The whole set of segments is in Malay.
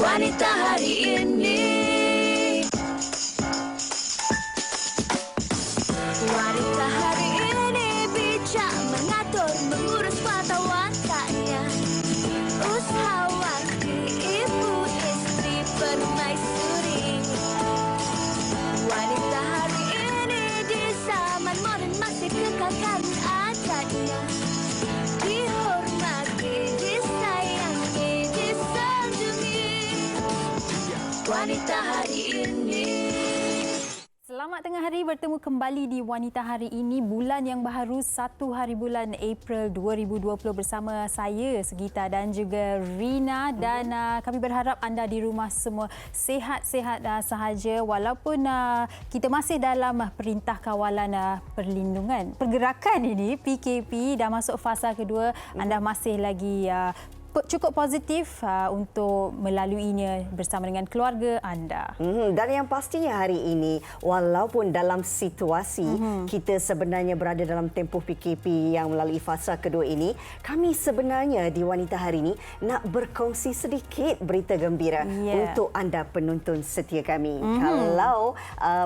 Wanita hari ini. Wanita hari ini bijak mengatur, mengurus mata wataknya. Usahawati, ibu, istri, permaisuri. Wanita hari ini di zaman modern masih kekalkan adatnya. Dihormati, disayangi, disanjungi. Wanita hari ini. Selamat tengah hari, bertemu kembali di Wanita Hari Ini, bulan yang baharu 1 hari bulan April 2020 bersama saya Segita dan juga Rina, dan kami berharap anda di rumah semua sihat-sihat sahaja walaupun kita masih dalam Perintah Kawalan Perlindungan. Pergerakan ini PKP dah masuk fasa kedua, anda masih lagi cukup positif untuk melaluinya bersama dengan keluarga anda. Dan yang pastinya hari ini, walaupun dalam situasi kita sebenarnya berada dalam tempoh PKP yang melalui fasa kedua ini, kami sebenarnya di Wanita Hari ini nak berkongsi sedikit berita gembira untuk anda penonton setia kami. Kalau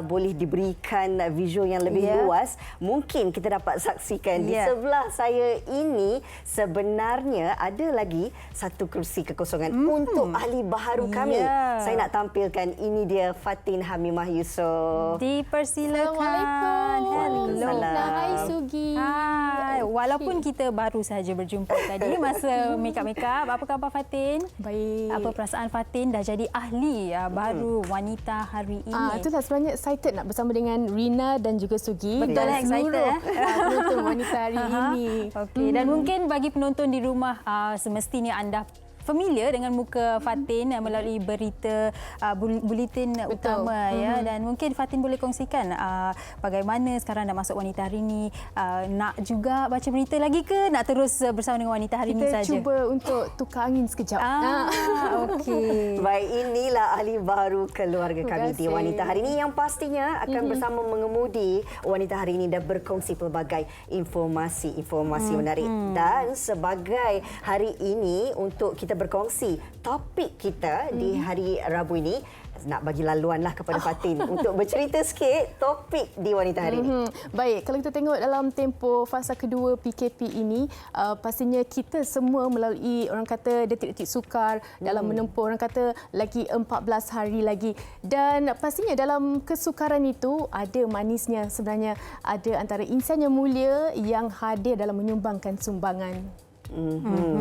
boleh diberikan visual yang lebih luas, mungkin kita dapat saksikan di sebelah saya ini sebenarnya ada lagi satu kerusi kekosongan untuk ahli baharu kami. Saya nak tampilkan, ini dia Fatin Hamimah Yusof. Dipersilakan. Assalamualaikum. Hello. Hai Sugi. Hai. Walaupun kita baru sahaja berjumpa tadi masa make-up, apa khabar Fatin? Baik. Apa perasaan Fatin dah jadi ahli baru Wanita Hari Ini? Itulah sebenarnya excited nak bersama dengan Rina dan juga Sugi. Betul, dan excited. penonton Wanita Hari Ini. Okey, dan mungkin bagi penonton di rumah semestinya anda familiar dengan muka Fatin melalui berita buletin utama ya, dan mungkin Fatin boleh kongsikan bagaimana sekarang dah masuk Wanita Hari Ini, nak juga baca berita lagi ke nak terus bersama dengan Wanita Hari Ini saja? Kita cuba untuk tukar angin sekejap. Okey. Baik, inilah ahli baru keluarga kami di Wanita Hari Ini yang pastinya akan bersama mengemudi Wanita Hari Ini dan berkongsi pelbagai informasi menarik. Dan sebagai hari ini untuk kita berkongsi topik kita di hari Rabu ini, nak bagi laluanlah kepada Fatin untuk bercerita sikit topik di Wanita Hari ini. Baik, kalau kita tengok dalam tempoh fasa kedua PKP ini, pastinya kita semua melalui orang kata detik-detik sukar dalam menempuh orang kata lagi 14 hari lagi. Dan pastinya dalam kesukaran itu ada manisnya, sebenarnya ada antara insan yang mulia yang hadir dalam menyumbangkan sumbangan.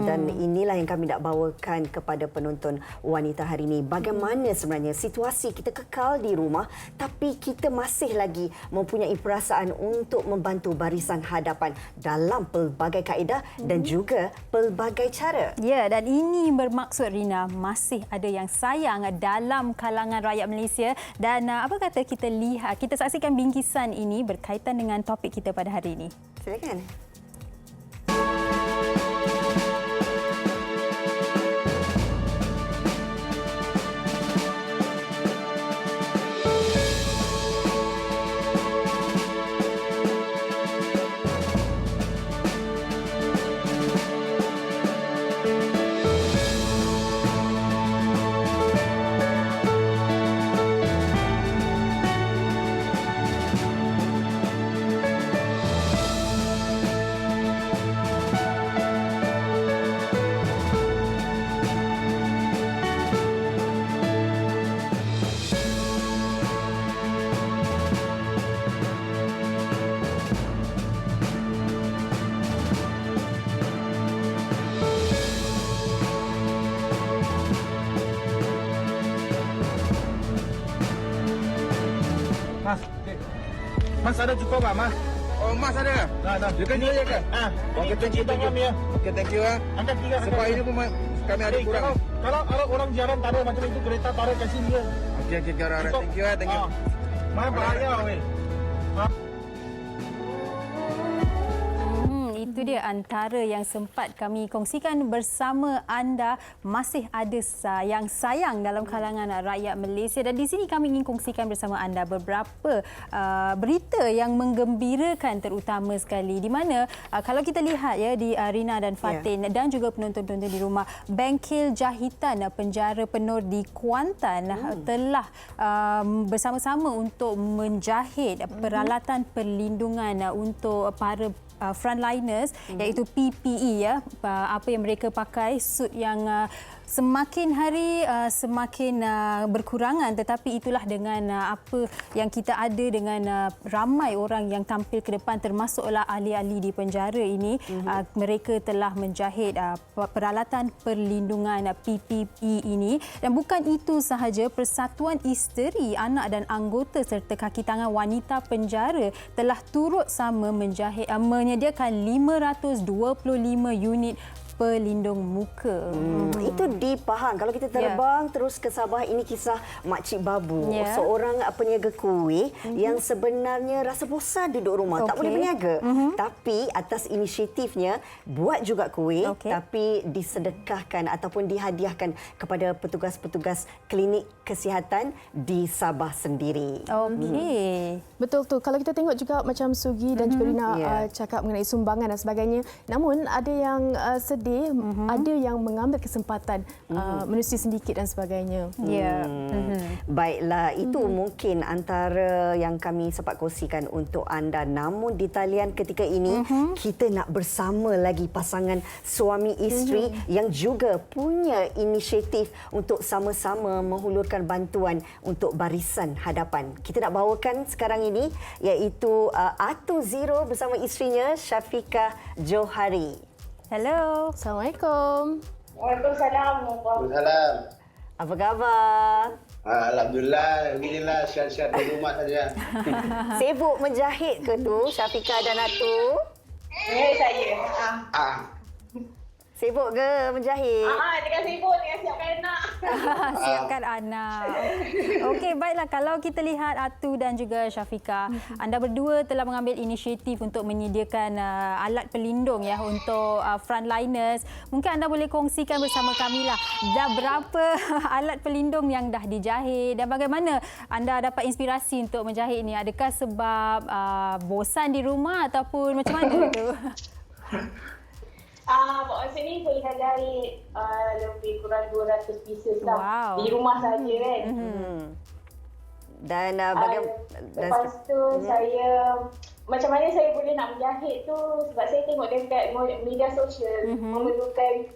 Dan inilah yang kami nak bawakan kepada penonton Wanita Hari ini. Bagaimana sebenarnya situasi kita kekal di rumah tapi kita masih lagi mempunyai perasaan untuk membantu barisan hadapan dalam pelbagai kaedah dan juga pelbagai cara. Ya, dan ini bermaksud Rina, masih ada yang sayang dalam kalangan rakyat Malaysia, dan apa kata kita lihat, kita saksikan bingkisan ini berkaitan dengan topik kita pada hari ini. Silakan. Mas ada cukup tak, Mas? Oh, Mas ada? Dah. You kan jual je kan? Okey, thank you. Okey, thank you. Angkat tiga. Sebab ini pun kami ada kurang. Kalau orang jarang taruh macam itu, kereta taruh kat sini je. Okey, alright. Thank you. Thank you. Mana bahaya, weh. Itu dia antara yang sempat kami kongsikan bersama anda. Masih ada yang sayang dalam kalangan rakyat Malaysia, dan di sini kami ingin kongsikan bersama anda beberapa berita yang menggembirakan, terutama sekali di mana kalau kita lihat ya di Rina dan Fatin dan juga penonton-penonton di rumah, bengkel jahitan penjara penuh di Kuantan telah bersama-sama untuk menjahit peralatan perlindungan untuk para frontliners, iaitu PPE ya, apa yang mereka pakai, suit yang semakin hari semakin berkurangan, tetapi itulah dengan apa yang kita ada, dengan ramai orang yang tampil ke depan termasuklah ahli-ahli di penjara ini. Mereka telah menjahit peralatan perlindungan PPE ini, dan bukan itu sahaja, Persatuan Isteri, Anak dan Anggota serta Kaki Tangan Wanita Penjara telah turut sama menjahit menyediakan 525 unit pelindung muka. Itu di Pahang. Kalau kita terbang terus ke Sabah, ini kisah Makcik Babu, seorang peniaga kuih yang sebenarnya rasa bosan duduk rumah, tak boleh berniaga. Tapi atas inisiatifnya buat juga kuih, tapi disedekahkan ataupun dihadiahkan kepada petugas-petugas klinik kesihatan di Sabah sendiri. Betul tu. Kalau kita tengok juga macam Sugi dan juga Rina cakap mengenai sumbangan dan sebagainya. Namun ada yang sedih, ada yang mengambil kesempatan menerusi sindiket dan sebagainya. Baiklah, itu mungkin antara yang kami sempat kongsikan untuk anda. Namun di talian ketika ini kita nak bersama lagi pasangan suami isteri yang juga punya inisiatif untuk sama-sama menghulurkan bantuan untuk barisan hadapan. Kita nak bawakan sekarang ini iaitu Atu Zero bersama isterinya Syafiqah Johari. Hello. Assalamualaikum. Waalaikumsalam. Waalaikumsalam. Apa khabar? Alhamdulillah, beginilah sihat-sihat di rumah saja. Sibuk menjahit ke tu Syafiqah dan Atu? Saya. Sibuk ke menjahit? Tengah sibuk dengan siapkan anak. Siapkan anak. Okey, baiklah, kalau kita lihat Atu dan juga Syafiqah, anda berdua telah mengambil inisiatif untuk menyediakan alat pelindung ya untuk frontliners. Mungkin anda boleh kongsikan bersama kami lah, dah berapa alat pelindung yang dah dijahit dan bagaimana anda dapat inspirasi untuk menjahit ni? Adakah sebab bosan di rumah ataupun macam mana tu? Masa ni saya dah jahit lebih kurang 200 pieces lah. Di rumah saja kan. Dan lepas tu saya, macam mana saya boleh nak menjahit tu, sebab saya tengok dekat media sosial memerlukan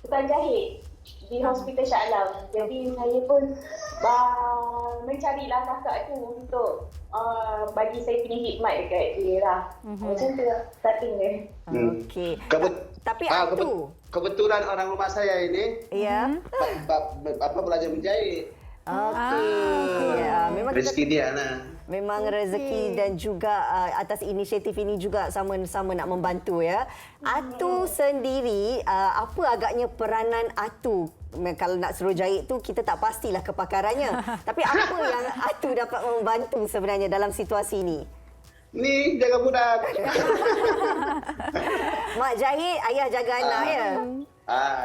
tukang jahit di Hospital Shah Alam. Jadi saya pun mencarilah kakak tu untuk bagi saya punya khidmat dekat dia lah. Macam tu lah starting dia. Okey. Tapi Kebetulan orang rumah saya ini belajar menjahit. Memang rezeki dia lah. Memang rezeki dan juga atas inisiatif ini juga sama-sama nak membantu ya. Atu sendiri, apa agaknya peranan Atu? Kalau nak suruh jahit tu kita tak pastilah kepakarannya. Tapi apa yang Atu dapat membantu sebenarnya dalam situasi ini? Ni jaga budak. Mak jahit, ayah jaga anak ya.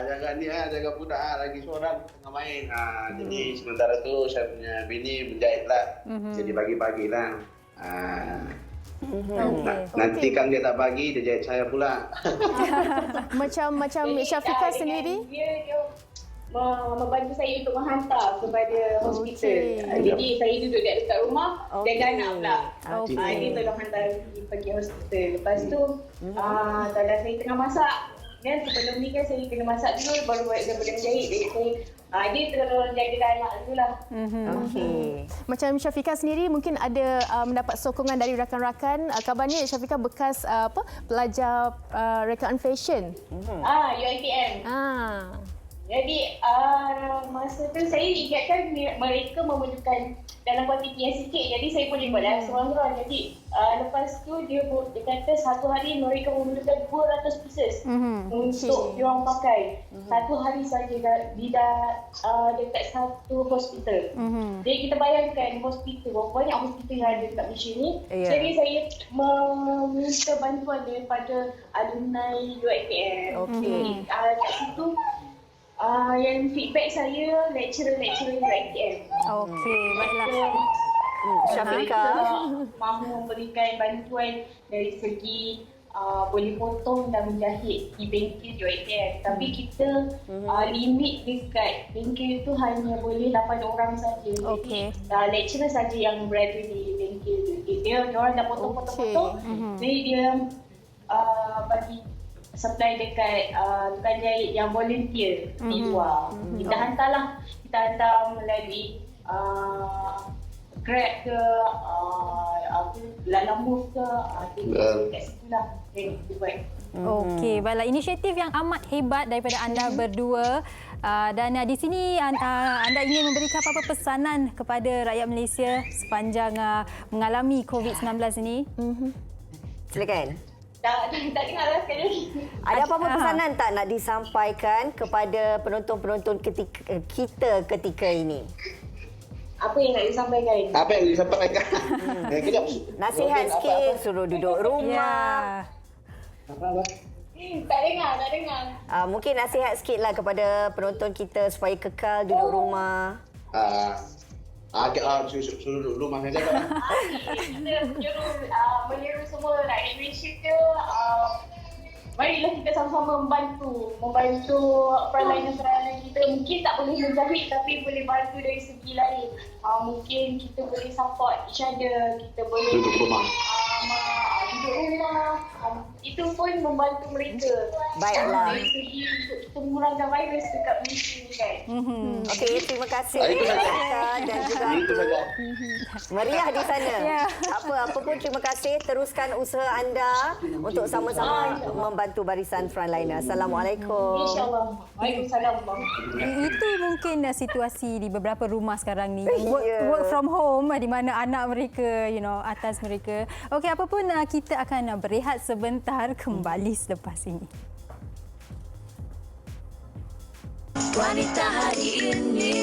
Jaga ni jaga budak lagi seorang tengah main. Jadi sementara tu saya punya bini menjahit lah. Jadi bagi-bagilah. Nanti kan dia tak bagi, dia jahit saya pula. Macam Syafiqah sendiri? Dia membantu saya untuk menghantar kepada hospital. Jadi saya duduk dekat rumah jaga anak pula. Dia tolong hantar pergi hospital. Lepas tu kalau saya tengah masak, kan sebelum ni kan saya kena masak dulu baru boleh menjahit. Jadi dia tolong jaga anak dululah. Macam Syafiqah sendiri mungkin ada mendapat sokongan dari rakan-rakan. Kabarnya Syafiqah bekas pelajar rekaan fashion. UiTM. Jadi masa tu saya ingatkan mereka memerlukan dalam kuantiti yang sikit, jadi saya boleh buat seorang-seorang. Jadi lepas tu dia kata satu hari mereka memerlukan 200 pieces untuk diorang pakai. Satu hari saja di dekat satu hospital. Jadi kita bayangkan hospital, berapa banyak hospital yang ada dekat Malaysia ni. Jadi saya meminta bantuan daripada alumni UiTM. Kat situ yang feedback saya lecturer UiTM. Okey, baiklah. Syafika. Mahu memberikan bantuan dari segi boleh potong dan menjahit di bengkel UiTM. Tapi kita limit dekat bengkel itu hanya boleh 8 orang saja. Okey. Lecturer saja yang berada di bengkel. Dia orang dah potong-potong. Jadi dia bagi supply dekat tukang jahit yang volunteer di luar. Kita hantarlah. Kita hantar melalui Grab ke, Lalamove ke, kat situ lah. Kita buat. Okey, baiklah. Inisiatif yang amat hebat daripada anda berdua. Dan di sini anda ingin memberikan apa-apa pesanan kepada rakyat Malaysia sepanjang mengalami COVID-19 ini? Silakan. Tak dengar lah sekali lagi. Ada apa-apa pesanan tak nak disampaikan kepada penonton-penonton kita ketika ini? Apa yang nak disampaikan? Apa yang disampaikan? Kejap. Nasihat sikit, suruh duduk rumah. Apa? Tak dengar. Mungkin nasihat sikitlah kepada penonton kita supaya kekal duduk rumah. Suruh duduk rumah saja kan? Kita menyeru semua rakyat Malaysia marilah kita sama-sama membantu frontline kita. Mungkin tak boleh menjahit tapi boleh bantu dari segi lain. Mungkin kita boleh support each other, kita boleh duduk rumah. Itu pun membantu mereka. Baiklah. Dari segi untuk kita mengurangkan virus dekat Malaysia ni kan. Okey, terima kasih. Itu saja. Dan juga Itu saja. meriah di sana. Apa pun terima kasih. Teruskan usaha anda untuk sama-sama membantu barisan frontliner. Assalamualaikum. InsyaAllah. Waalaikumsalam. Itu mungkin situasi di beberapa rumah sekarang ni. Work from home di mana anak mereka, atas mereka. Okey, apa pun kita akan berehat sebentar, kembali selepas ini. Wanita hari ini.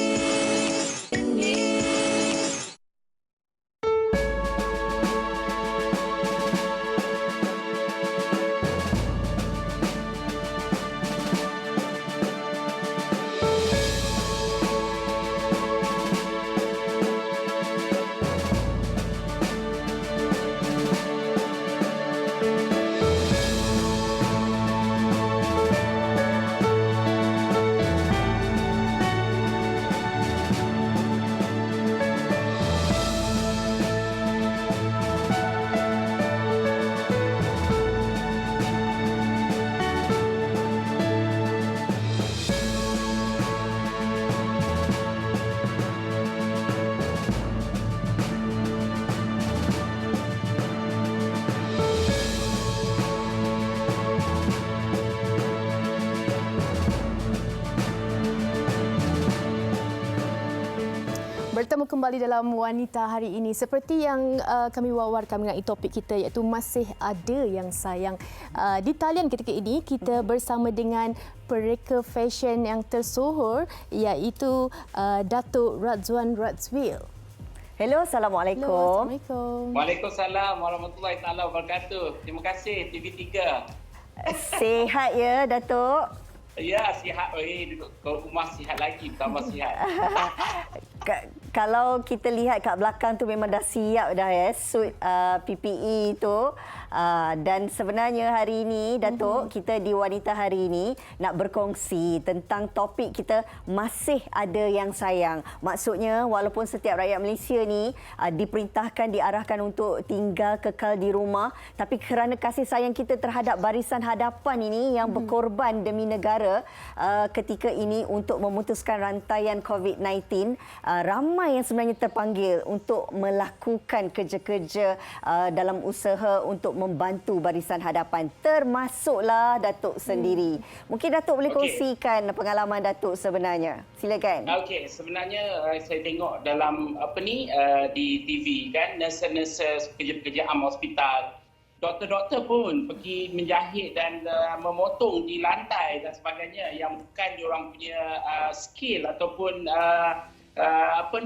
Bertemu kembali dalam Wanita Hari ini. Seperti yang kami wawarkan mengenai topik kita, iaitu masih ada yang sayang. Di talian ketika ini kita bersama dengan pereka fashion yang tersohor, iaitu Datuk Razwan Razwil. Hello, Assalamualaikum. Assalamualaikum. Waalaikumsalam warahmatullahi taala wabarakatuh. Terima kasih TV3. Sihat ya, Datuk? Ya, sihat. Duduk ke rumah sihat lagi, tambah sihat. Kalau kita lihat kat belakang tu memang dah siap dah ya, suit PPE tu. Dan sebenarnya hari ini, Datuk, kita di Wanita Hari ini nak berkongsi tentang topik kita masih ada yang sayang. Maksudnya walaupun setiap rakyat Malaysia ni diperintahkan, diarahkan untuk tinggal kekal di rumah, tapi kerana kasih sayang kita terhadap barisan hadapan ini yang berkorban demi negara ketika ini untuk memutuskan rantaian COVID-19, ramai ramai yang sebenarnya terpanggil untuk melakukan kerja-kerja dalam usaha untuk membantu barisan hadapan, termasuklah Datuk sendiri. Mungkin Datuk boleh kongsikan pengalaman Datuk sebenarnya. Silakan. Okey, sebenarnya saya tengok dalam di TV kan, nurse-nurse pekerja-pekerja am hospital, doktor-doktor pun pergi menjahit dan memotong di lantai dan sebagainya yang bukan diorang punya skill ataupun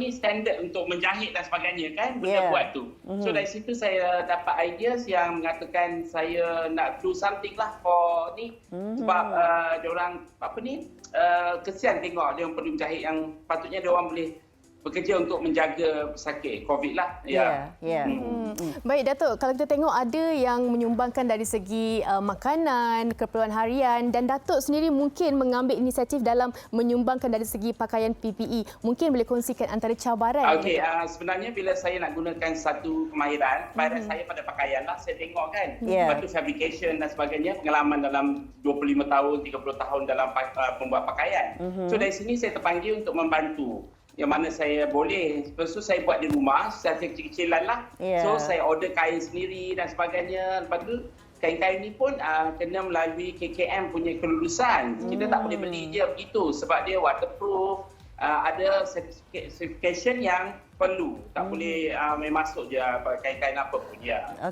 standard untuk menjahit dan sebagainya kan, benda buat tu. So dari situ saya dapat ideas yang mengatakan saya nak do something lah for ni sebab diorang kesian tengok diorang perlu menjahit yang patutnya diorang boleh bekerja untuk menjaga pesakit COVID lah. Baik Datuk, kalau kita tengok ada yang menyumbangkan dari segi makanan, keperluan harian dan Datuk sendiri mungkin mengambil inisiatif dalam menyumbangkan dari segi pakaian PPE. Mungkin boleh kongsikan antara cabaran. Okey, sebenarnya bila saya nak gunakan satu kemahiran saya pada pakaian lah, saya tengok kan. Lepas tu fabrication dan sebagainya, pengalaman dalam 25 tahun, 30 tahun dalam pembuat pakaian. So dari sini saya terpanggil untuk membantu. Yang mana saya boleh. Lepas tu saya buat di rumah secara kecil-kecilan lah. So saya order kain sendiri dan sebagainya. Lepas tu kain-kain ni pun kena melalui KKM punya kelulusan. Kita tak boleh beli je begitu sebab dia waterproof. Ada certification yang perlu. Tak boleh main masuk je kain-kain apa pun.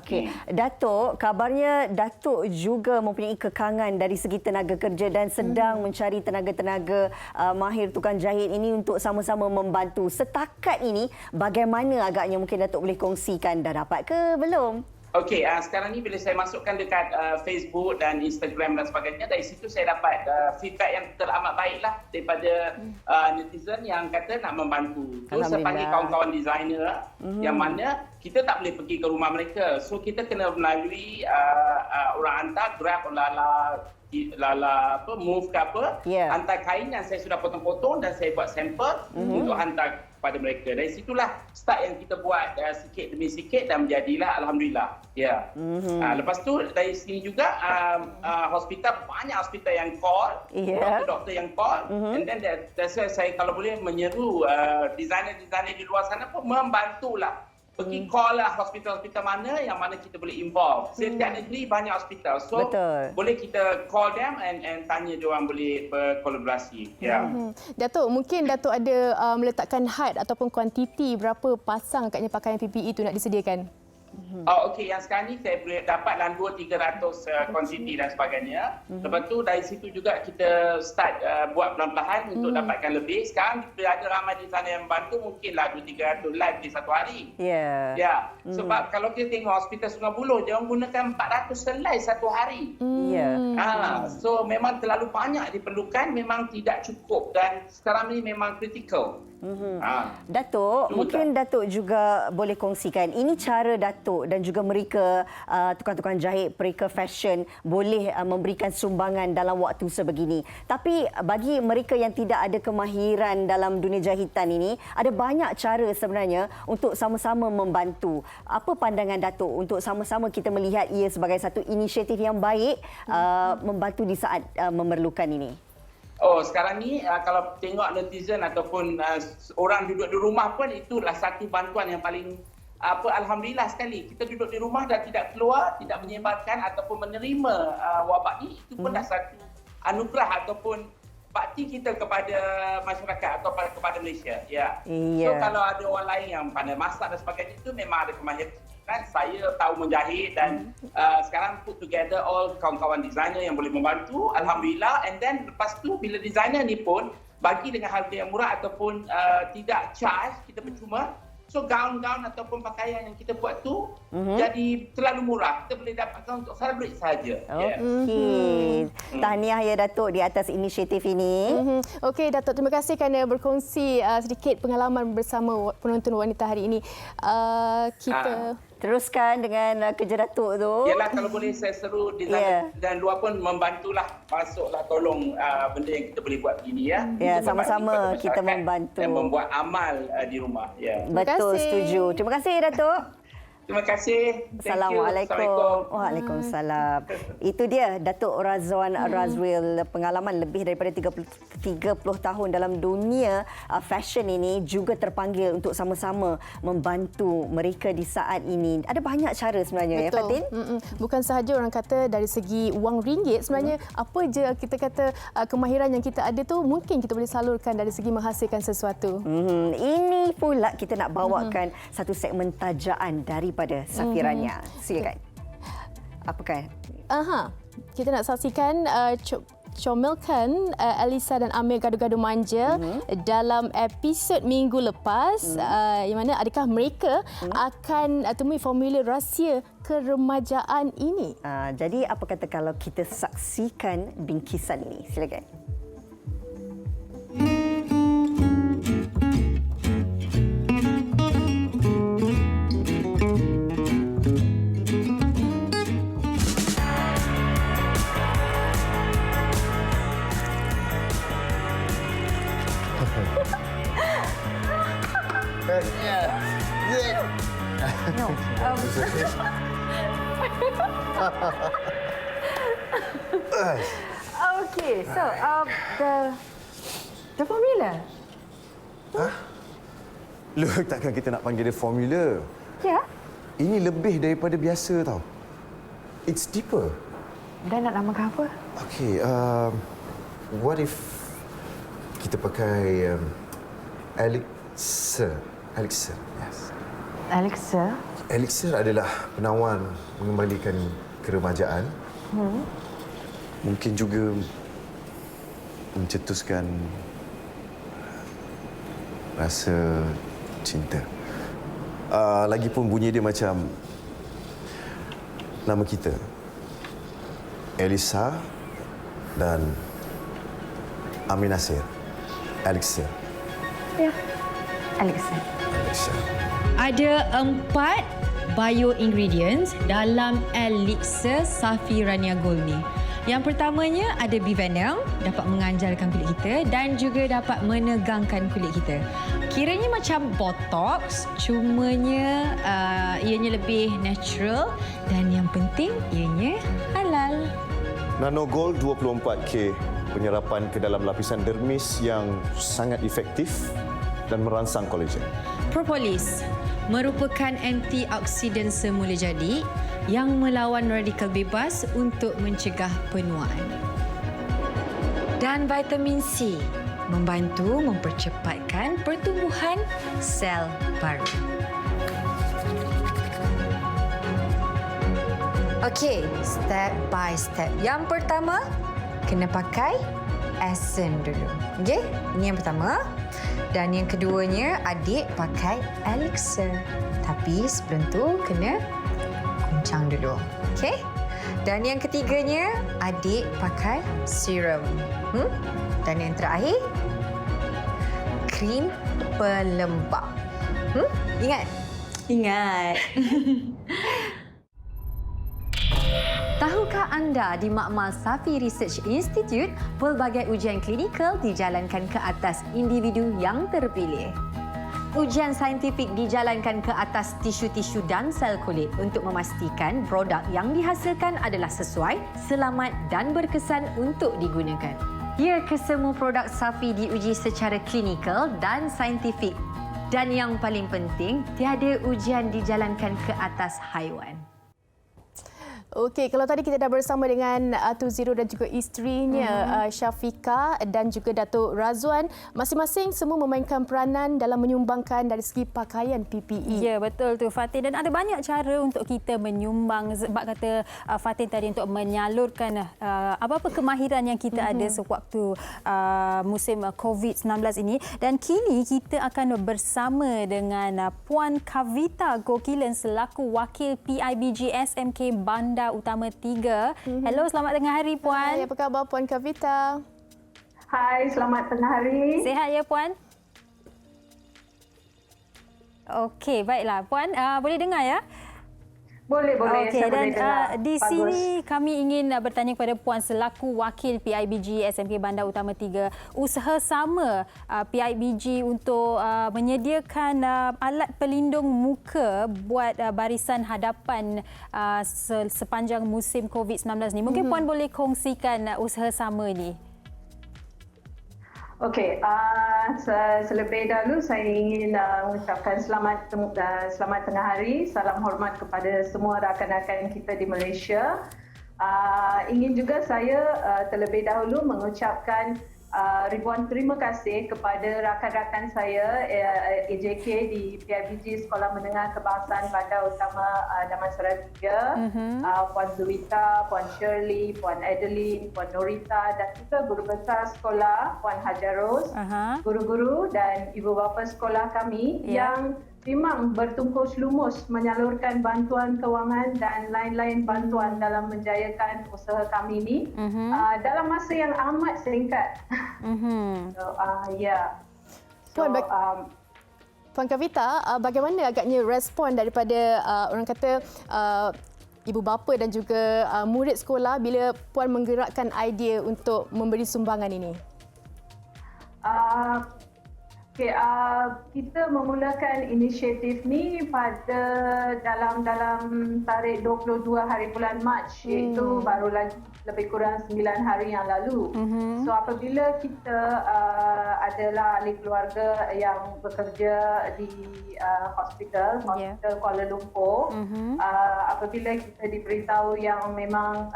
Okey. Datuk, kabarnya Datuk juga mempunyai kekangan dari segi tenaga kerja dan sedang mencari tenaga-tenaga mahir tukang jahit ini untuk sama-sama membantu. Setakat ini, bagaimana agaknya mungkin Datuk boleh kongsikan? Dah dapat ke belum? Okey, sekarang ni bila saya masukkan dekat Facebook dan Instagram dan sebagainya, dari situ saya dapat feedback yang teramat baiklah daripada netizen yang kata nak membantu. Terus saya panggil kawan-kawan designer yang mana kita tak boleh pergi ke rumah mereka. So kita kena melalui orang hantar Grab, Lala Move ke apa, hantar kain yang saya sudah potong-potong dan saya buat sampel untuk hantar kepada mereka. Dari situlah start yang kita buat sikit demi sikit dan menjadilah alhamdulillah. Lepas tu dari sini juga hospital, banyak hospital yang call, doktor-doktor yang call, and then that's why saya kalau boleh menyeru designer-designer di luar sana pun membantulah. Pergi call lah hospital-hospital mana yang mana kita boleh involve. Setiap negeri banyak hospital. So boleh kita call them and tanya dia orang boleh berkolaborasi. Datuk, mungkin Datuk ada meletakkan had ataupun kuantiti berapa pasang katnya pakaian PPE itu nak disediakan? Okey, yang sekarang ni saya boleh dapat dalam 200-300 kuantiti dan sebagainya. Lepas tu dari situ juga kita start buat perlahan-lahan untuk dapatkan lebih. Sekarang bila ada ramai di sana yang membantu, mungkinlah 200-300 live di satu hari. Sebab kalau kita tengok hospital Sungai Buloh, dia orang gunakan 400 selai satu hari. So memang terlalu banyak diperlukan, memang tidak cukup dan sekarang ni memang kritikal. Datuk, mungkin Datuk juga boleh kongsikan ini cara Datuk dan juga mereka tukang-tukang jahit, mereka fashion boleh memberikan sumbangan dalam waktu sebegini. Tapi bagi mereka yang tidak ada kemahiran dalam dunia jahitan ini, ada banyak cara sebenarnya untuk sama-sama membantu. Apa pandangan Datuk untuk sama-sama kita melihat ia sebagai satu inisiatif yang baik membantu di saat memerlukan ini? Sekarang ni kalau tengok netizen ataupun orang duduk di rumah pun itulah satu bantuan yang paling alhamdulillah sekali. Kita duduk di rumah dan tidak keluar, tidak menyebarkan ataupun menerima wabak ni, itu pun dah satu anugerah ataupun bakti kita kepada masyarakat atau kepada Malaysia. So kalau ada orang lain yang pandai masak dan sebagainya, itu memang ada kemahiran. Saya tahu menjahit dan sekarang put together all kawan-kawan designer yang boleh membantu, alhamdulillah. And then lepas tu bila designer ni pun bagi dengan harga yang murah ataupun tidak charge, kita percuma. So gaun-gaun ataupun pakaian yang kita buat tu jadi terlalu murah. Kita boleh dapatkan untuk celebrate saja. Okey. Tahniah ya Datuk di atas inisiatif ini. Okey Datuk, terima kasih kerana berkongsi sedikit pengalaman bersama penonton wanita hari ini. Kita teruskan dengan kerja Datuk tu. Yalah, kalau boleh saya seru designer dan luar pun membantulah, masuklah tolong benda yang kita boleh buat begini sama-sama kita membantu dan membuat amal di rumah. Betul, setuju. Terima kasih Datuk. Terima kasih. Thank you. Assalamualaikum. Waalaikumsalam. Itu dia Datuk Razwan Razwil, pengalaman lebih daripada 30 tahun dalam dunia fashion ini, juga terpanggil untuk sama-sama membantu mereka di saat ini. Ada banyak cara sebenarnya. Betul. Ya Fatin? Bukan sahaja orang kata dari segi wang ringgit, sebenarnya apa je kita kata kemahiran yang kita ada tu mungkin kita boleh salurkan dari segi menghasilkan sesuatu. Ini pula kita nak bawakan satu segmen tajaan daripada Safiranya. Silakan. Apakah? Kita nak saksikan comelkan Elisa dan Amir gaduh-gaduh manja dalam episod minggu lepas, yang mana adakah mereka akan temui formula rahsia keremajaan ini. Jadi apa kata kalau kita saksikan bingkisan ini? Silakan. Okay, so the formula. Loh, takkan kita nak panggil dia formula. Ya. Ini lebih daripada biasa tau. It's deeper. Dan nak namakan apa? Okay, what if kita pakai elixir? Elixir, yes. Elixir. Elixir adalah penawan mengembalikan keremajaan. Mungkin juga mencetuskan rasa cinta. Lagipun bunyi dia macam nama kita, Elisa dan Amin Nasir. Elixir. Ya, elixir. Elixir. Ada 4 bio-ingredients dalam elixir Safiranya Gold ni. Yang pertamanya ada bivenel, dapat menganjalkan kulit kita dan juga dapat menegangkan kulit kita. Kiranya macam botox, cumanya ianya lebih natural dan yang penting ianya halal. Nano Gold 24K, penyerapan ke dalam lapisan dermis yang sangat efektif dan merangsang kolagen. Propolis merupakan antioksidan semula jadi yang melawan radikal bebas untuk mencegah penuaan. Dan vitamin C membantu mempercepatkan pertumbuhan sel baru. Okey, step by step. Yang pertama, kena pakai essence dulu. Okey, ini yang pertama. Dan yang keduanya, adik pakai elixir. Tapi sebelum tu kena kuncang dulu. Okey? Dan yang ketiganya, adik pakai serum. Dan yang terakhir, krim pelembap. Ingat? Ingat. Tahukah anda di Makmal Safi Research Institute, pelbagai ujian klinikal dijalankan ke atas individu yang terpilih. Ujian saintifik dijalankan ke atas tisu-tisu dan sel kulit untuk memastikan produk yang dihasilkan adalah sesuai, selamat dan berkesan untuk digunakan. Ya, kesemua produk Safi diuji secara klinikal dan saintifik. Dan yang paling penting, tiada ujian dijalankan ke atas haiwan. Okey, kalau tadi kita dah bersama dengan Atu Zero dan juga isterinya Syafiqah dan juga Datuk Razwan, masing-masing semua memainkan peranan dalam menyumbangkan dari segi pakaian PPE. Ya, betul tu Fatin, dan ada banyak cara untuk kita menyumbang, sebab kata Fatin tadi, untuk menyalurkan apa-apa kemahiran yang kita ada sewaktu musim COVID-19 ini. Dan kini kita akan bersama dengan Puan Kavita Gokilan selaku Wakil PIBG SMK Bandar Utama 3. Hello, selamat tengah hari Puan. Hai, apa khabar Puan Kavita? Hai, selamat tengah hari. Sihat ya Puan? Okey, baiklah Puan, boleh dengar ya? Boleh. Okey, Saya dan boleh dengar. di Bagus. sini kami ingin bertanya kepada Puan selaku Wakil PIBG SMK Bandar Utama 3. Usaha sama PIBG untuk menyediakan alat pelindung muka buat barisan hadapan sepanjang musim COVID-19 ni. Mungkin Puan boleh kongsikan usaha sama ni. Okey, selebih dahulu saya ingin mengucapkan selamat tengah hari, salam hormat kepada semua rakan-rakan kita di Malaysia. Ingin juga saya terlebih dahulu mengucapkan ribuan terima kasih kepada rakan-rakan saya AJK di PIBG Sekolah Menengah Kebangsaan Bandar Utama Damansara 3, Puan Zuwita, Puan Shirley, Puan Adeline, Puan Norita dan juga guru besar sekolah Puan Hajaros, guru-guru dan ibu bapa sekolah kami yang memang bertungkus lumus menyalurkan bantuan kewangan dan lain-lain bantuan dalam menjayakan usaha kami ini dalam masa yang amat singkat. Puan Kavita, bagaimana agaknya respon daripada orang kata ibu bapa dan juga murid sekolah bila Puan menggerakkan idea untuk memberi sumbangan ini? Kita memulakan inisiatif ni pada dalam tarikh 22 hari bulan Mac, iaitu baru lagi lebih kurang 9 hari yang lalu. So apabila kita adalah ahli keluarga yang bekerja di hospital Kuala Lumpur, apabila kita diberitahu yang memang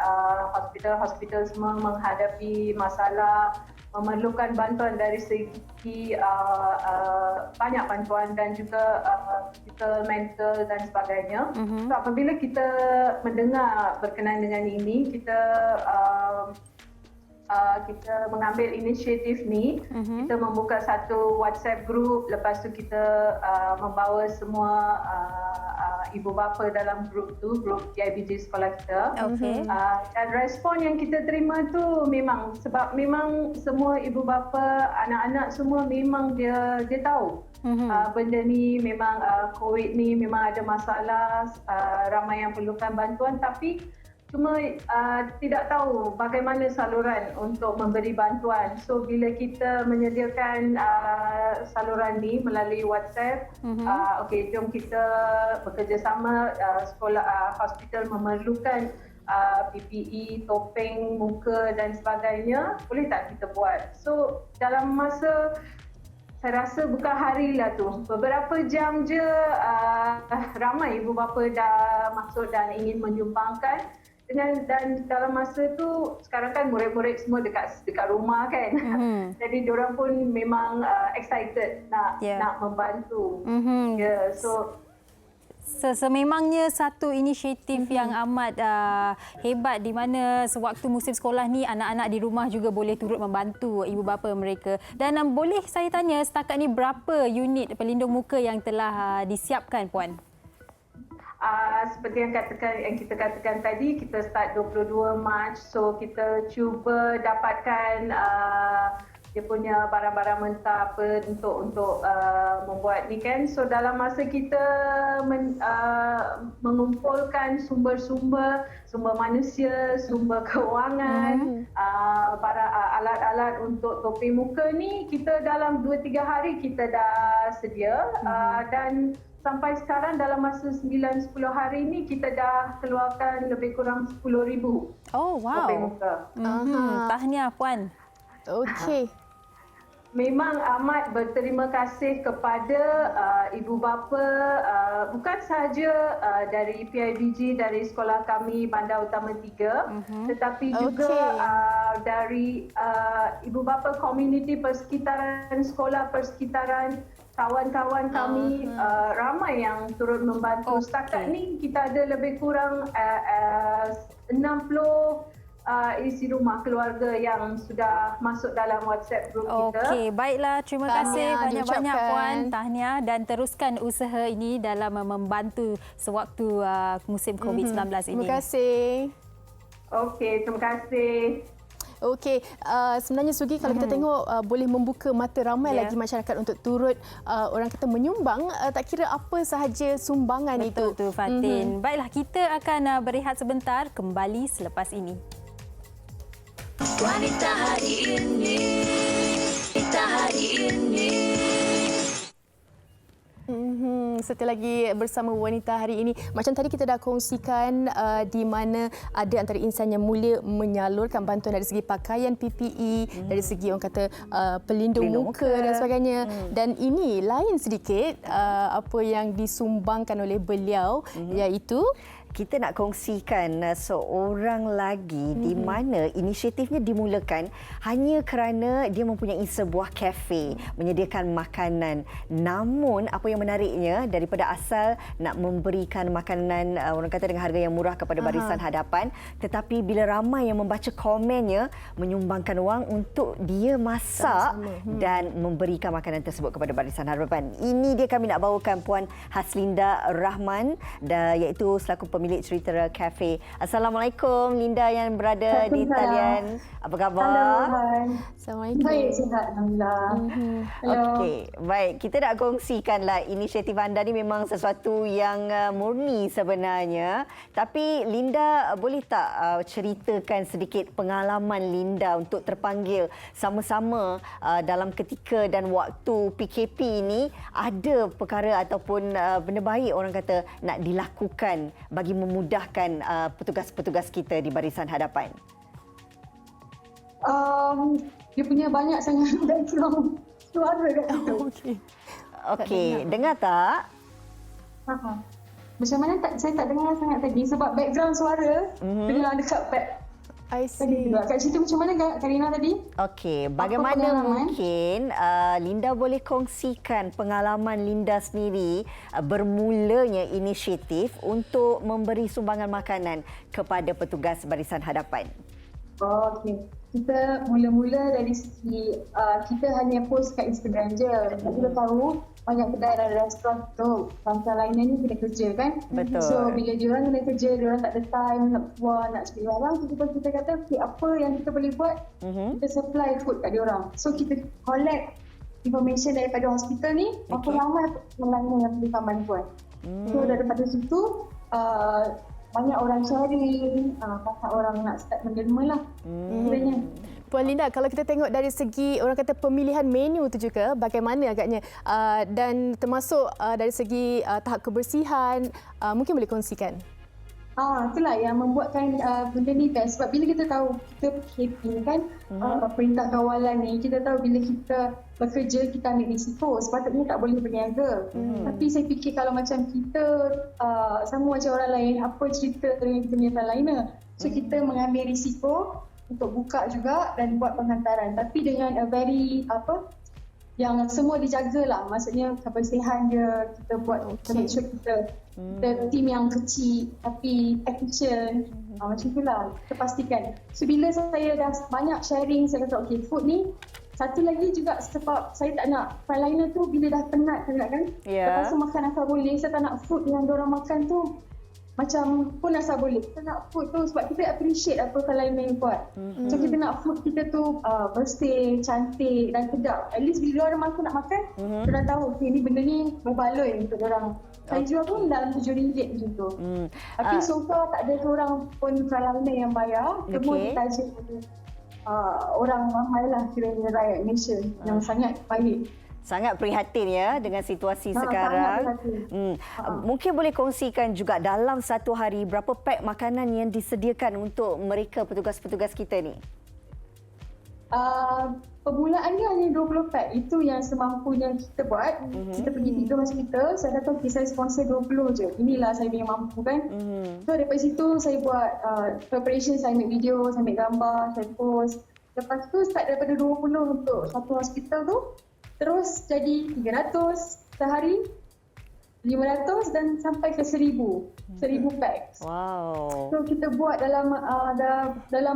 hospital semua menghadapi masalah memerlukan bantuan dari segi banyak bantuan dan juga physical, mental dan sebagainya. So, apabila kita mendengar berkenaan dengan ini, kita mengambil inisiatif ni, kita membuka satu WhatsApp group, lepas tu kita membawa semua ibu bapa dalam grup tu, grup PIBG sekolah kita. Dan respon yang kita terima tu memang sebab memang semua ibu bapa, anak-anak semua memang dia tahu benda ni memang COVID ni memang ada masalah, ramai yang perlukan bantuan tapi cuma tidak tahu bagaimana saluran untuk memberi bantuan. So bila kita menyediakan saluran ni melalui WhatsApp, okey, jom kita bekerjasama, sekolah hospital memerlukan PPE, topeng muka dan sebagainya, boleh tak kita buat? So dalam masa, saya rasa bukan hari lah tu, beberapa jam je ramai ibu bapa dah masuk dan ingin menyumbangkan. Dan dalam masa tu sekarang kan murid-murid semua dekat rumah kan, jadi diorang pun memang excited nak membantu. Sememangnya satu inisiatif yang amat hebat di mana sewaktu musim sekolah ni anak-anak di rumah juga boleh turut membantu ibu bapa mereka. Dan boleh saya tanya setakat ni berapa unit pelindung muka yang telah disiapkan, Puan? Seperti yang kita katakan tadi, kita start 22 Mac, so kita cuba dapatkan dia punya barang-barang mentah apa untuk membuat ni kan. So dalam masa kita mengumpulkan sumber manusia, sumber kewangan, alat-alat untuk topi muka ni, kita dalam 2-3 hari kita dah sedia, dan sampai sekarang dalam masa 9-10 hari ni kita dah keluarkan lebih kurang 10,000 topi muka. Tahniah, Puan. Okey. Memang amat berterima kasih kepada ibu bapa, bukan sahaja dari PIBG, dari sekolah kami Bandar Utama 3, tetapi juga dari ibu bapa komuniti persekitaran sekolah, persekitaran kawan-kawan kami, ramai yang turut membantu. Setakat ni kita ada lebih kurang 60 isi rumah keluarga yang sudah masuk dalam WhatsApp group kita. Okey, baiklah. Terima kasih banyak-banyak, Puan. Tahniah dan teruskan usaha ini dalam membantu sewaktu musim COVID-19 ini. Terima kasih. Okey, terima kasih. Okey, sebenarnya Sugi kalau kita tengok boleh membuka mata ramai lagi masyarakat untuk turut orang kata menyumbang, tak kira apa sahaja sumbangan itu. Betul tu Fatin. Baiklah, kita akan berehat sebentar, kembali selepas ini. Wanita hari ini, wanita hari ini. Setelah lagi bersama Wanita hari ini, macam tadi kita dah kongsikan di mana ada antara insan yang mulia menyalurkan bantuan dari segi pakaian PPE, dari segi orang kata pelindung muka dan sebagainya. Dan ini lain sedikit apa yang disumbangkan oleh beliau, iaitu kita nak kongsikan seorang lagi di mana inisiatifnya dimulakan hanya kerana dia mempunyai sebuah kafe menyediakan makanan. Namun apa yang menariknya, daripada asal nak memberikan makanan orang kata dengan harga yang murah kepada barisan hadapan, tetapi bila ramai yang membaca komennya, menyumbangkan wang untuk dia masak dan memberikan makanan tersebut kepada barisan hadapan. Ini dia kami nak bawakan Puan Haslinda Rahman, iaitu selaku pemilik Cerita Cafe. Assalamualaikum Linda yang berada di talian. Apa khabar? Halo. Assalamualaikum. Baik, sihat. Alhamdulillah. Okey, baik. Kita nak kongsikanlah inisiatif anda ni memang sesuatu yang murni sebenarnya. Tapi Linda, boleh tak ceritakan sedikit pengalaman Linda untuk terpanggil sama-sama dalam ketika dan waktu PKP ini, ada perkara ataupun benda baik orang kata nak dilakukan bagi memudahkan petugas-petugas kita di barisan hadapan? Dia punya banyak sangat background suara kat situ. Okey, dengar tak? Macam mana saya tak dengar sangat tadi sebab background suara dengar dekat back. I see. Kat situ macam mana Karina tadi? Okey, bagaimana mungkin Linda boleh kongsikan pengalaman Linda sendiri bermulanya inisiatif untuk memberi sumbangan makanan kepada petugas barisan hadapan? Okey. Kita mula-mula dari segi kita hanya post kat Instagram je. Kita tahu banyak kedai dan restoran tu bangsa lainnya ni kena kerja kan. Betul. So bila diorang kena kerja, diorang tak ada time nak keluar, nak cari barang, kita kata okay, apa yang kita boleh buat, kita supply food kat diorang. So kita collect information daripada hospital ni, berapa ramai lainnya yang berikan bantuan. So daripada situ banyak orang sharing, pasal orang nak start menerima lah. Sebenarnya. Puan Linda, kalau kita tengok dari segi orang kata pemilihan menu tu juga bagaimana agaknya, dan termasuk dari segi tahap kebersihan, mungkin boleh kongsikan. Itulah yang membuatkan benda ni best. Sebab bila kita tahu kita PKP kan, perintah kawalan ni, kita tahu bila kita bekerja kita ambil risiko. Sepatutnya tak boleh berniaga. Tapi saya fikir kalau macam kita sama macam orang lain, apa cerita dengan kita lainnya. So kita mengambil risiko untuk buka juga dan buat penghantaran. Tapi dengan a very yang semua dijagalah. Maksudnya kebersihan dia, kita buat make sure kita team yang kecil tapi efficient. Macam itulah kita pastikan. So bila saya dah banyak sharing, saya kata okay, food ni satu lagi juga sebab saya tak nak frontliner tu bila dah penat sangat kan. Lepas tu makan asal boleh, saya tak nak food yang diorang makan tu macam pun asal boleh. Kita nak food tu sebab kita appreciate apa frontliner yang buat. So kita nak food kita tu bersih, cantik dan sedap. At least bila orang nak makan, diorang tahu okay, ni benda ni berbaloi untuk diorang. Saya jual pun dalam RM7 macam tu. Tapi so far tak ada seorang pun frontliner yang bayar. Semua ditaja orang ramai lah kiranya rakyat Malaysia yang sangat baik. Sangat prihatin ya dengan situasi sekarang. Mungkin boleh kongsikan juga dalam satu hari berapa pack makanan yang disediakan untuk mereka petugas-petugas kita ni? Permulaannya hanya 20 pack. Itu yang semampunya kita buat. Kita pergi 3 hospital. Saya kata okay, saya sponsor 20 je. Inilah saya yang mampu kan. So daripada situ saya buat preparation. Saya ambil video, saya ambil gambar, saya post. Lepas tu start daripada 20 untuk satu hospital tu. Terus jadi 300 sehari, 500 dan sampai ke 1,000 packs. Wow. So kita buat dalam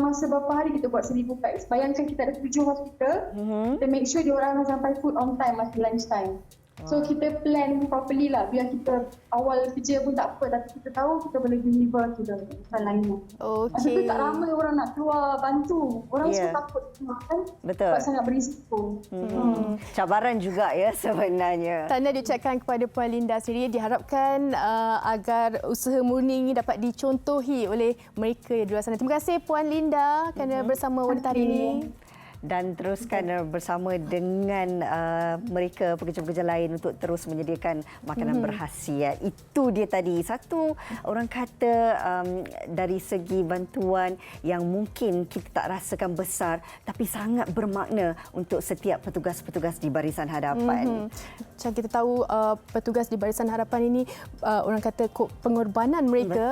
masa berapa hari kita buat 1,000 packs. Bayangkan kita ada 7 hospital, kita make sure diorang sampai food on time masa lunch time. So kita plan properly lah biar kita awal kerja pun tak apa, tapi kita tahu kita boleh deliver tu dalam lainnya. Masa tu tak ramai orang nak keluar bantu. Orang semua takut kan. Betul. Sebab sangat berisiko. Cabaran juga ya sebenarnya. Tahniah diucapkan kepada Puan Linda sendiri. Diharapkan agar usaha murni ini dapat dicontohi oleh mereka di luar sana. Terima kasih Puan Linda kerana bersama Wanita Hari ini. Dan teruskan bersama dengan mereka pekerja-pekerja lain untuk terus menyediakan makanan berkhasiat. Itu dia tadi satu orang kata dari segi bantuan yang mungkin kita tak rasakan besar tapi sangat bermakna untuk setiap petugas-petugas di Barisan Hadapan. Macam kita tahu petugas di Barisan Hadapan ini orang kata pengorbanan mereka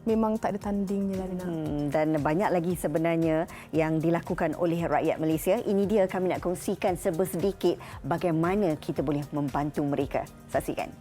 memang tak ada tandingnya lah, Rina. Dan banyak lagi sebenarnya yang dilakukan oleh rakyat Malaysia. Ini dia kami nak kongsikan sedikit bagaimana kita boleh membantu mereka. Saksikan.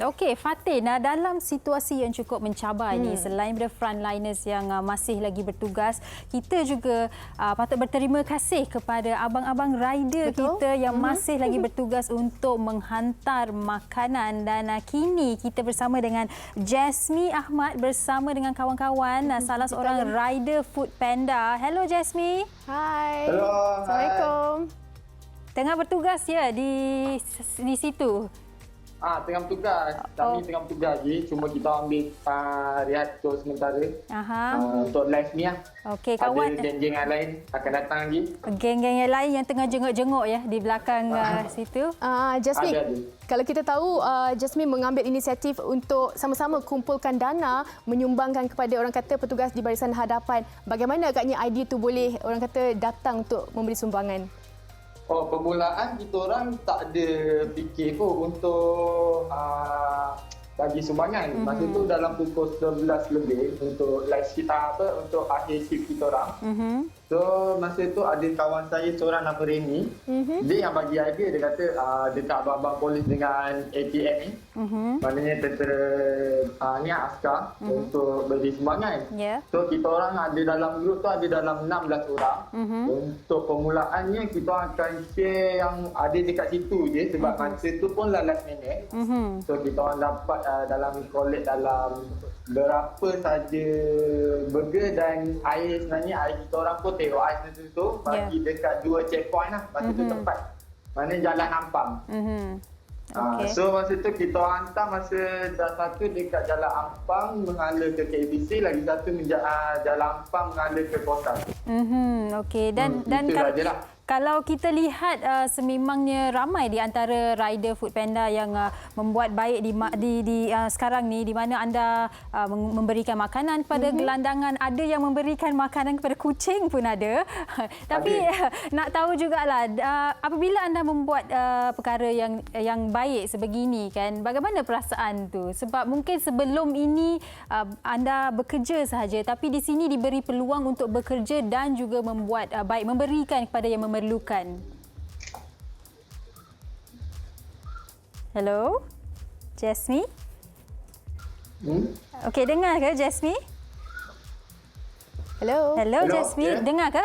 Okey, Fatin, dalam situasi yang cukup mencabar ini, selain daripada frontliners yang masih lagi bertugas, kita juga patut berterima kasih kepada abang-abang rider kita yang masih lagi bertugas untuk menghantar makanan. Dan kini kita bersama dengan Jasmine Ahmad bersama dengan kawan-kawan, salah seorang rider Food Panda. Hello Jasmine. Hai. Hello. Assalamualaikum. Tengah bertugas ya di situ. Tengah bertugas. Kami tengah bertugas lagi. Cuma kita ambil rehat untuk sementara. Untuk live ni lah. Okey, kawan. Ada geng-geng yang lain akan datang lagi. Geng-geng yang lain yang tengah jenguk-jenguk ya di belakang situ. Jasmine, Ada. kalau kita tahu Jasmine mengambil inisiatif untuk sama-sama kumpulkan dana menyumbangkan kepada orang kata petugas di Barisan Hadapan. Bagaimana agaknya idea tu boleh orang kata datang untuk memberi sumbangan? Permulaan kita orang tak ada fikir pun untuk bagi sumbangan. Masa tu dalam pukul 11 lebih untuk live kita untuk akhir shift kita orang. So masa tu ada kawan saya seorang nama Remy. Dia yang bagi idea, dia kata dekat abang-abang polis dengan ATM ni. Maknanya tentera ni askar untuk beri sumbangan. So kita orang ada dalam grup tu ada dalam 16 orang. Untuk permulaannya kita akan share yang ada dekat situ je sebab masa tu pun last minute. So kita orang dapat dalam collect dalam berapa saja burger dan air. Sebenarnya air kita orang pun tengok air tu bagi dekat 2 checkpoint lah. Masa tu tempat mana Jalan Ampang. So masa tu kita hantar masa satu dekat Jalan Ampang mengalir ke KBC, lagi satu Jalan Ampang mengalir ke Kota. Okey, dan kalau kita lihat sememangnya ramai di antara rider Food Panda yang membuat baik di sekarang ni, di mana anda memberikan makanan kepada gelandangan, ada yang memberikan makanan kepada kucing pun ada. Tapi nak tahu jugalah apabila anda membuat perkara yang baik sebegini kan, bagaimana perasaan tu? Sebab mungkin sebelum ini anda bekerja sahaja, tapi di sini diberi peluang untuk bekerja dan juga membuat baik, memberikan kepada yang memerlukan. Hello, Jasmine? Okey, dengar ke Jasmine? Hello, Jasmine, dengar ke?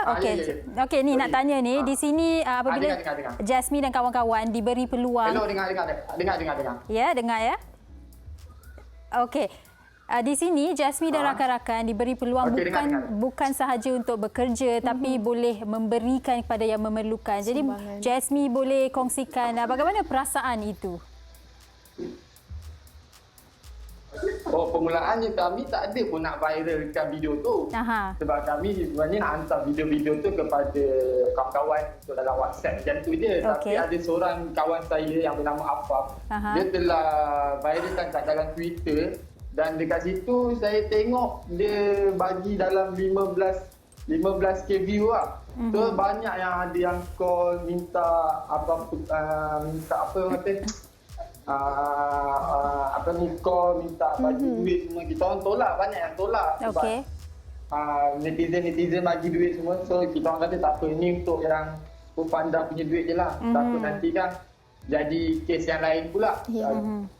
Okey, ni nak tanya ni, di sini apabila dengar. Jasmine dan kawan-kawan diberi peluang. Hello, dengar. Ya, dengar ya. Okey. Di sini Jasmine dan rakan-rakan diberi peluang bukan sahaja untuk bekerja tapi boleh memberikan kepada yang memerlukan. Jadi Jasmine boleh kongsikan bagaimana perasaan itu? Permulaannya kami tak ada pun nak viralkan video tu. Sebab kami sebenarnya nak hantar video-video tu kepada kawan-kawan untuk dalam WhatsApp macam tu je. Tapi ada seorang kawan saya yang bernama Afaf. Dia telah viralkan kat dalam Twitter Dan dekat situ saya tengok dia bagi dalam 15k view lah. So banyak yang ada yang call minta minta apa kata call minta bagi duit semua. Kita orang tolak, banyak yang tolak sebab netizen bagi duit semua. So kita orang kata tak apa, ni untuk yang panda punya duit je lah. Takut nanti kan jadi kes yang lain pula.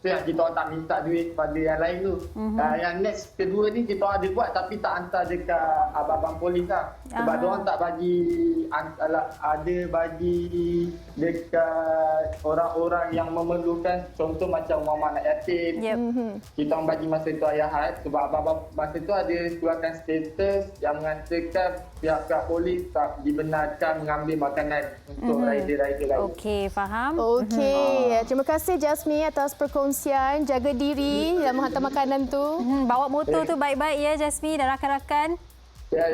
So yang kita orang tak minta duit pada yang lain tu. Yang next kedua ni kita orang ada buat tapi tak hantar dekat abang-abang polis lah. Sebab diorang tak bagi, ada bagi dekat orang-orang yang memerlukan. Contoh macam mama anak yatim. Kita orang bagi masa tu ayah had. Sebab abang-abang masa tu ada keluarkan status yang mengatakan pihak-pihak polis tak dibenarkan mengambil makanan untuk rider-rider lain. Okey, faham. Okey, terima kasih Jasmine atas perkongsian. Jaga diri dalam menghantar makanan tu. Bawa motor tu baik-baik ya Jasmine dan rakan-rakan. Ya.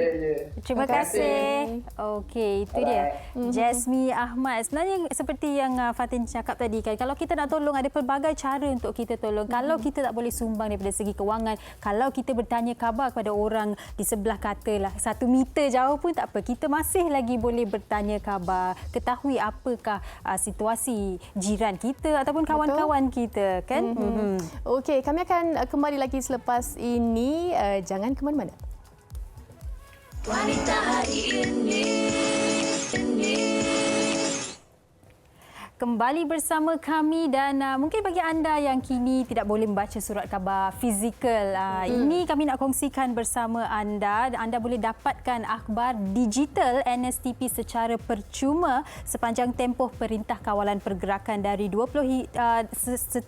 Terima kasih. Okey, itu dia. Jasmine Ahmad. Sebenarnya seperti yang Fatin cakap tadi kan, kalau kita nak tolong ada pelbagai cara untuk kita tolong. Kalau kita tak boleh sumbang daripada segi kewangan, kalau kita bertanya khabar kepada orang di sebelah katalah 1 meter jauh pun tak apa, kita masih lagi boleh bertanya khabar, ketahui apakah situasi jiran kita ataupun kawan-kawan kita kan. Okey, kami akan kembali lagi selepas ini. Jangan ke mana-mana. Wanita hari ini. Kembali bersama kami dan mungkin bagi anda yang kini tidak boleh membaca surat khabar fizikal, ini kami nak kongsikan bersama anda. Anda boleh dapatkan akhbar digital NSTP secara percuma sepanjang tempoh Perintah Kawalan Pergerakan dari 20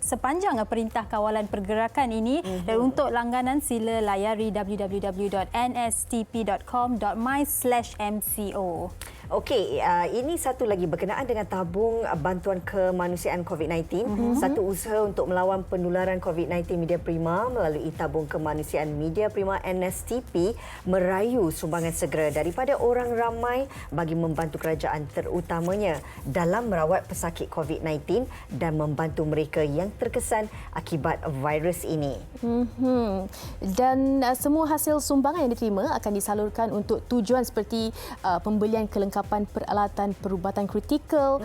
sepanjang Perintah Kawalan Pergerakan ini. Dan untuk langganan sila layari www.nstp.com.my/mco. Okey, ini satu lagi berkenaan dengan tabung bantuan kemanusiaan COVID-19. Satu usaha untuk melawan penularan COVID-19 Media Prima melalui tabung kemanusiaan Media Prima NSTP merayu sumbangan segera daripada orang ramai bagi membantu kerajaan terutamanya dalam merawat pesakit COVID-19 dan membantu mereka yang terkesan akibat virus ini. Dan semua hasil sumbangan yang diterima akan disalurkan untuk tujuan seperti pembelian kelengkapan peralatan perubatan kritikal,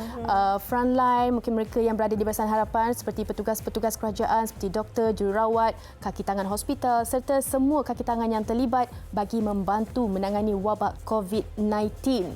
frontline, mungkin mereka yang berada di Barisan Harapan seperti petugas-petugas kerajaan seperti doktor, jururawat, kaki tangan hospital serta semua kaki tangan yang terlibat bagi membantu menangani wabak COVID-19.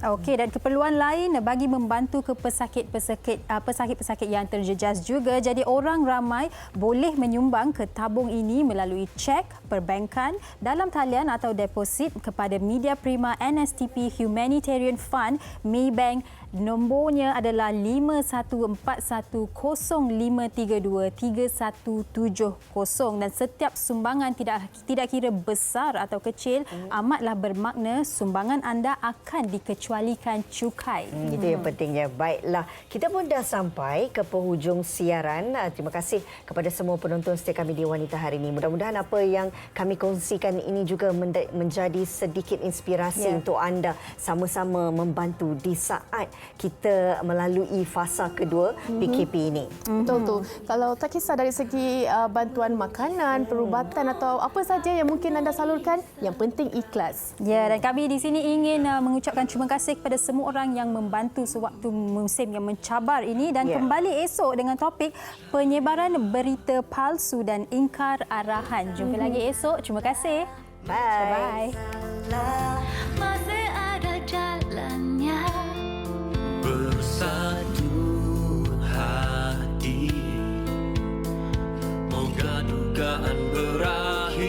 Okey, dan keperluan lain bagi membantu ke pesakit-pesakit yang terjejas juga. Jadi orang ramai boleh menyumbang ke tabung ini melalui cek, perbankan, dalam talian atau deposit kepada Media Prima NSTP Humanitarian Fund, Maybank. Nombornya adalah 514105323170 dan setiap sumbangan tidak kira besar atau kecil amatlah bermakna. Sumbangan anda akan dikecualikan cukai. Itu yang pentingnya. Baiklah, kita pun dah sampai ke penghujung siaran. Terima kasih kepada semua penonton setia kami di Wanita Hari ini. Mudah-mudahan apa yang kami kongsikan ini juga menjadi sedikit inspirasi untuk anda sama-sama membantu di saat kita melalui fasa kedua PKP ini. Betul. Kalau tak kisah dari segi bantuan makanan, perubatan atau apa saja yang mungkin anda salurkan, yang penting ikhlas. Ya, dan kami di sini ingin mengucapkan terima kasih kepada semua orang yang membantu sewaktu musim yang mencabar ini dan kembali esok dengan topik penyebaran berita palsu dan ingkar arahan. Jumpa lagi esok. Terima kasih. Bye. Masih ada jalannya. Bersatu hati, moga dugaan berakhir.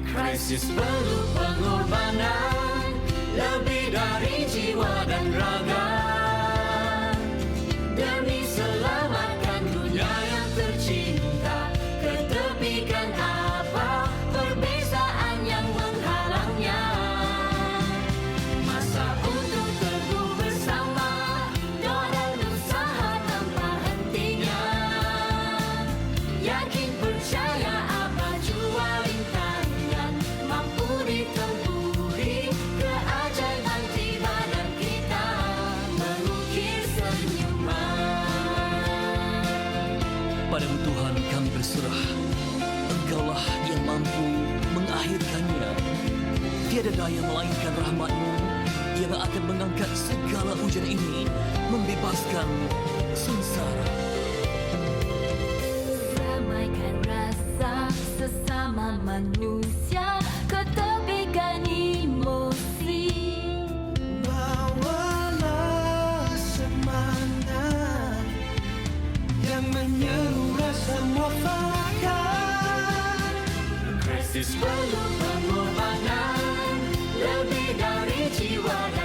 Krisis perlu pengorbanan lebih dari jiwa dan raga demi selamatkan dunia yang tercinta. Ketepikan apa perbezaan yang menghalangnya. Masa untuk teguh bersama, doa dan usaha tanpa hentinya. Yakin percaya apa jua rintangan mampu ditempuhi. Keajaiban tiba dan kita Tiada daya melainkan rahmat-Mu yang akan mengangkat segala ujian ini, membebaskan sengsara. Ramaikan rasa sesama manusia, ketepikan emosi. Bawalah semangat yang menyeru rasa mufakat. Krisis perlu pengorbanan lebih dari jiwa.